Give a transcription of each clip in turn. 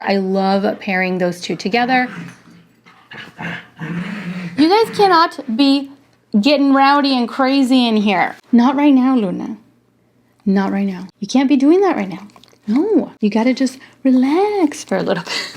I love pairing those two together. You guys cannot be getting rowdy and crazy in here. Not right now, Luna. Not right now. You can't be doing that right now. No, you gotta just relax for a little bit.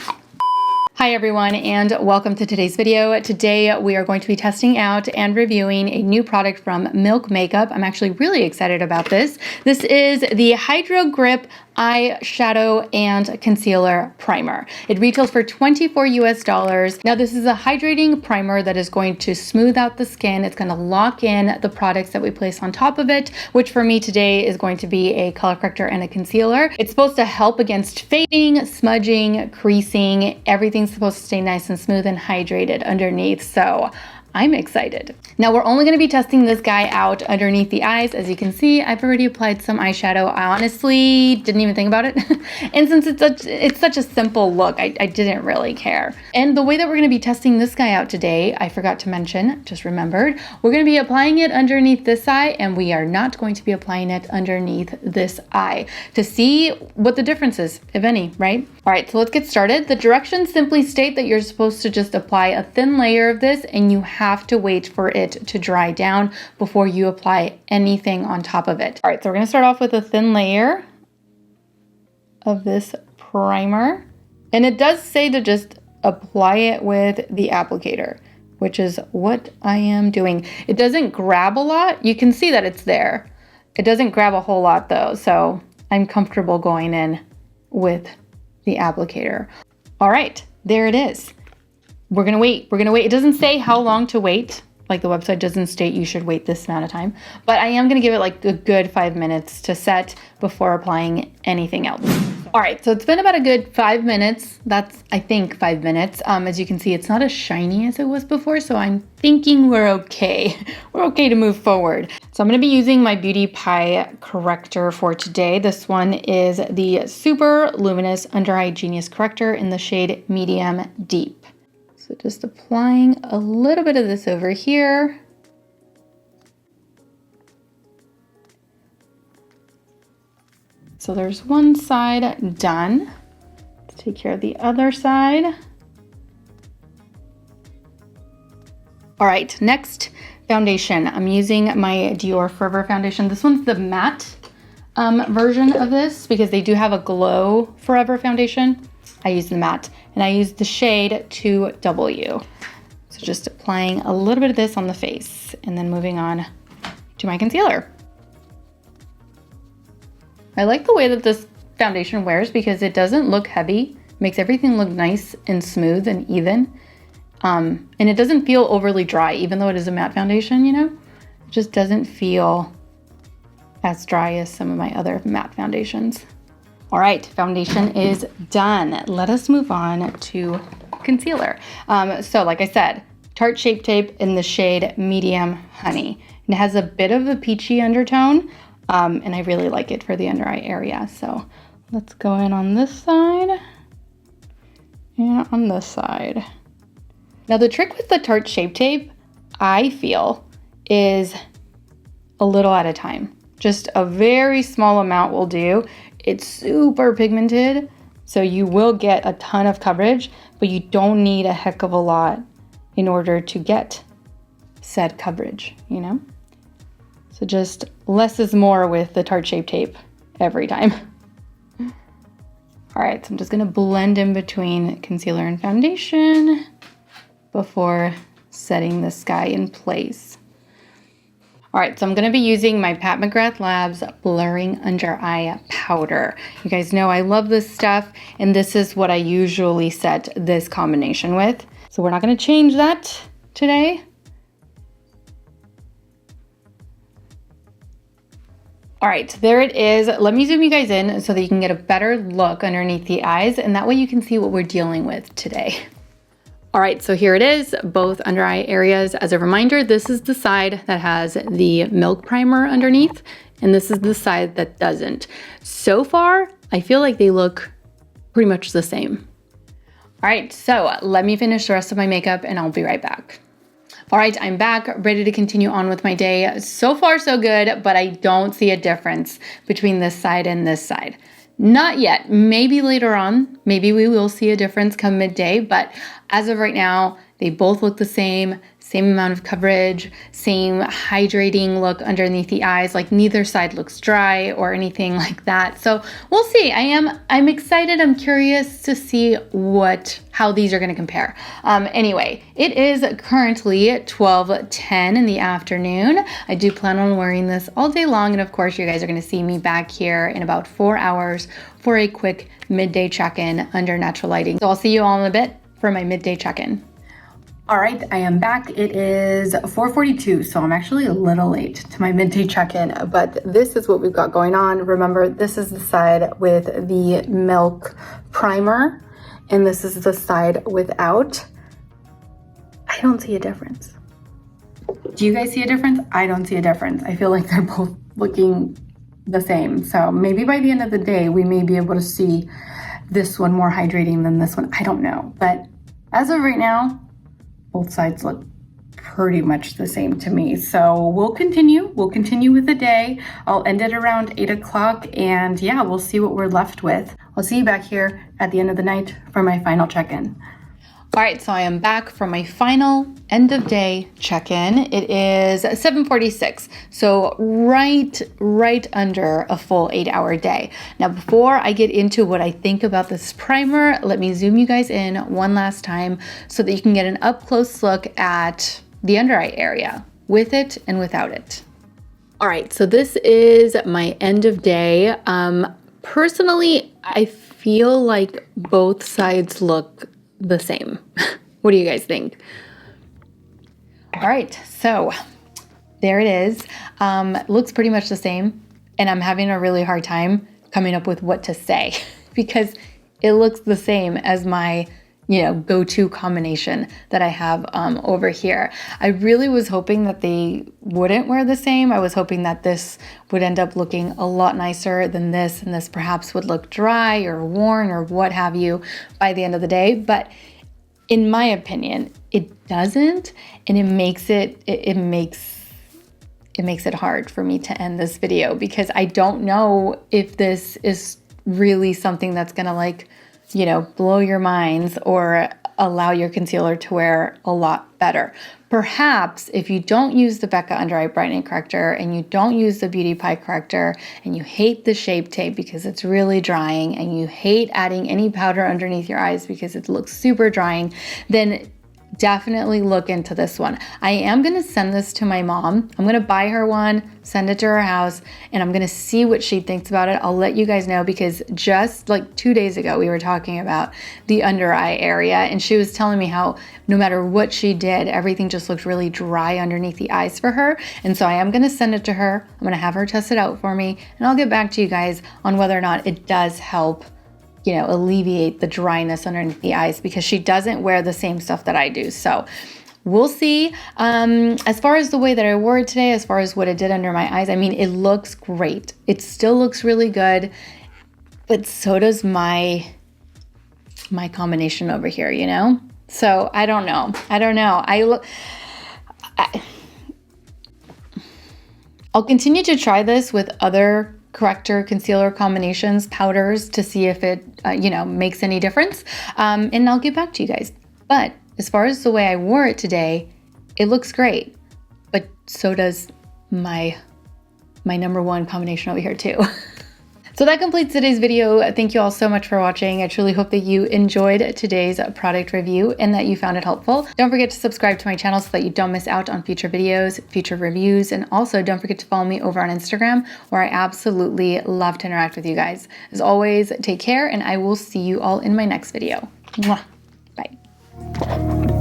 Hi everyone, and welcome to today's video. Today we are going to be testing out and reviewing a new product from Milk Makeup. I'm actually really excited about this. This is the Hydro Grip Eyeshadow and Concealer Primer. It retails for $24 US. Now this is a hydrating primer that is going to smooth out the skin. It's going to lock in the products that we place on top of it, which for me today is going to be a color corrector and a concealer. It's supposed to help against fading, smudging, creasing. Everything's supposed to stay nice and smooth and hydrated underneath. So I'm excited. Now we're only going to be testing this guy out underneath the eyes. As you can see, I've already applied some eyeshadow. I honestly didn't even think about it. And since it's such a simple look, I didn't really care. And the way that we're going to be testing this guy out today, I forgot to mention, just remembered, we're going to be applying it underneath this eye, and we are not going to be applying it underneath this eye to see what the difference is, if any, right? All right, so let's get started. The directions simply state that you're supposed to just apply a thin layer of this, and you have to wait for it to dry down before you apply anything on top of it. All right, so we're gonna start off with a thin layer of this primer. And it does say to just apply it with the applicator, which is what I am doing. It doesn't grab a lot. You can see that it's there. It doesn't grab a whole lot though, so I'm comfortable going in with the applicator. All right, there it is. We're gonna wait. It doesn't say how long to wait. Like the website doesn't state you should wait this amount of time, but I am gonna give it like a good 5 minutes to set before applying anything else. All right, so it's been about a good 5 minutes. That's, I think, 5 minutes. As you can see, it's not as shiny as it was before, so I'm thinking we're okay. We're okay to move forward. So I'm gonna be using my Beauty Pie corrector for today. This one is the Super Luminous Under Eye Genius Corrector in the shade Medium Deep. So just applying a little bit of this over here. So there's one side done. Let's take care of the other side. All right, next foundation. I'm using my Dior Forever foundation. This one's the matte version of this because they do have a Glow Forever foundation. I use the matte, and I use the shade 2W. So just applying a little bit of this on the face and then moving on to my concealer. I like the way that this foundation wears because it doesn't look heavy, makes everything look nice and smooth and even. And it doesn't feel overly dry, even though it is a matte foundation, you know? It just doesn't feel as dry as some of my other matte foundations. All right, foundation is done. Let us move on to concealer. So like I said, Tarte Shape Tape in the shade Medium Honey. And it has a bit of a peachy undertone, and I really like it for the under eye area. So let's go in on this side and on this side. Now the trick with the Tarte Shape Tape, I feel, is a little at a time. Just a very small amount will do. It's super pigmented, so you will get a ton of coverage, but you don't need a heck of a lot in order to get said coverage, you know? So just less is more with the Tarte Shape Tape every time. All right, so I'm just gonna blend in between concealer and foundation before setting this guy in place. All right, so I'm gonna be using my Pat McGrath Labs Blurring Under Eye Powder. You guys know I love this stuff, and this is what I usually set this combination with. So we're not gonna change that today. All right, there it is. Let me zoom you guys in so that you can get a better look underneath the eyes, and that way you can see what we're dealing with today. All right, so here it is, both under eye areas. As a reminder, this is the side that has the milk primer underneath, and this is the side that doesn't. So far, I feel like they look pretty much the same. All right, so let me finish the rest of my makeup and I'll be right back. All right, I'm back, ready to continue on with my day. So far, so good, but I don't see a difference between this side and this side. Not yet. Maybe later on. Maybe we will see a difference come midday. But as of right now, they both look the same amount of coverage, same hydrating look underneath the eyes. Like neither side looks dry or anything like that. So we'll see. I'm excited. I'm curious to see how these are going to compare. Anyway, it is currently 12:10 in the afternoon. I do plan on wearing this all day long. And of course, you guys are going to see me back here in about 4 hours for a quick midday check-in under natural lighting. So I'll see you all in a bit for my midday check-in. All right, I am back. It is 4:42, so I'm actually a little late to my midday check-in, but this is what we've got going on. Remember, this is the side with the milk primer, and this is the side without. I don't see a difference. Do you guys see a difference? I don't see a difference. I feel like they're both looking the same. So maybe by the end of the day, we may be able to see this one more hydrating than this one. I don't know, but as of right now, both sides look pretty much the same to me. So we'll continue with the day. I'll end it around 8 o'clock and yeah, we'll see what we're left with. I'll see you back here at the end of the night for my final check-in. All right, so I am back from my final end of day check-in. It is 7:46, so right under a full 8-hour day. Now, before I get into what I think about this primer, let me zoom you guys in one last time so that you can get an up-close look at the under eye area, with it and without it. All right, so this is my end of day. Personally, I feel like both sides look the same. What do you guys think? All right, so there it is. Looks pretty much the same, and I'm having a really hard time coming up with what to say because it looks the same as my go-to combination that I have over here. I really was hoping that they wouldn't wear the same. I was hoping that this would end up looking a lot nicer than this, and this perhaps would look dry or worn or what have you by the end of the day. But in my opinion, it doesn't, and it makes it hard for me to end this video because I don't know if this is really something that's gonna blow your minds or allow your concealer to wear a lot better. Perhaps if you don't use the Becca Under Eye Brightening Corrector and you don't use the Beauty Pie Corrector and you hate the Shape Tape because it's really drying and you hate adding any powder underneath your eyes because it looks super drying, then definitely look into this one. I am going to send this to my mom. I'm going to buy her one, send it to her house, and I'm going to see what she thinks about it. I'll let you guys know because just like 2 days ago, we were talking about the under eye area and she was telling me how no matter what she did, everything just looked really dry underneath the eyes for her. And so I am going to send it to her. I'm going to have her test it out for me and I'll get back to you guys on whether or not it does help alleviate the dryness underneath the eyes because she doesn't wear the same stuff that I do. So we'll see. As far as the way that I wore it today, as far as what it did under my eyes, I mean, it looks great. It still looks really good, but so does my combination over here, So I don't know. I'll continue to try this with other corrector concealer combinations, powders, to see if it makes any difference, and I'll get back to you guys. But as far as the way I wore it today, it looks great, but so does my number one combination over here too. So that completes today's video. Thank you all so much for watching. I truly hope that you enjoyed today's product review and that you found it helpful. Don't forget to subscribe to my channel so that you don't miss out on future videos, future reviews, and also don't forget to follow me over on Instagram where I absolutely love to interact with you guys. As always, take care and I will see you all in my next video. Mwah. Bye.